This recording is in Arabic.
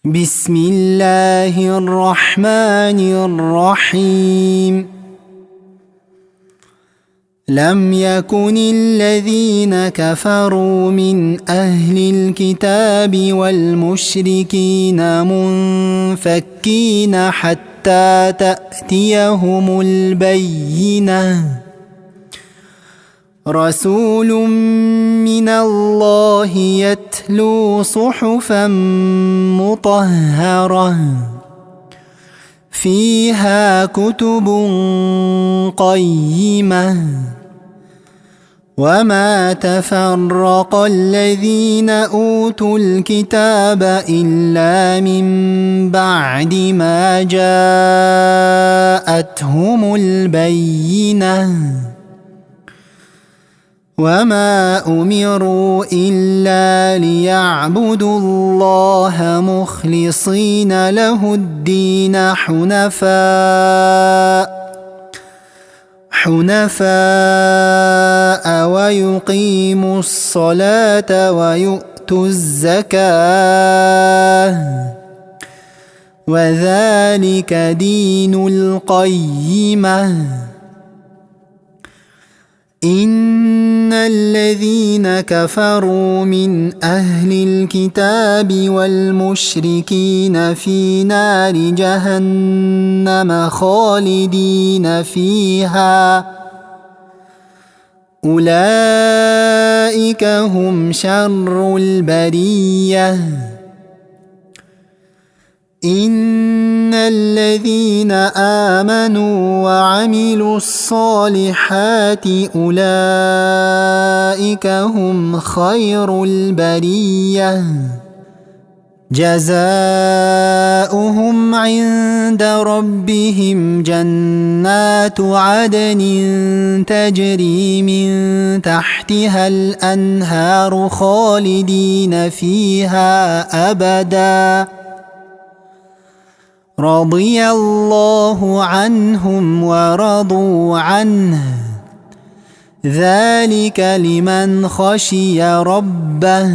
بسم الله الرحمن الرحيم. لم يكن الذين كفروا من أهل الكتاب والمشركين منفكين حتى تأتيهم البينة. رسول من الله يتلو صحفا مطهرة فيها كتب قيمة. وما تفرق الذين أوتوا الكتاب إلا من بعد ما جاءتهم البينة. وما أمروا إلا ليعبدوا الله مخلصين له الدين حنفاء ويقيموا الصلاة ويؤتوا الزكاة وذلك دين القيمة. إن الذين كفروا من أهل الكتاب والمشركين في نار جهنم خالدين فيها أولئك هم شر البرية. إن الذين آمنوا وعملوا الصالحات أولئك هم خير البرية. جزاؤهم عند ربهم جنات عدن تجري من تحتها الأنهار خالدين فيها أبداً. رضي الله عنهم ورضوا عنه ذلك لمن خشي ربه.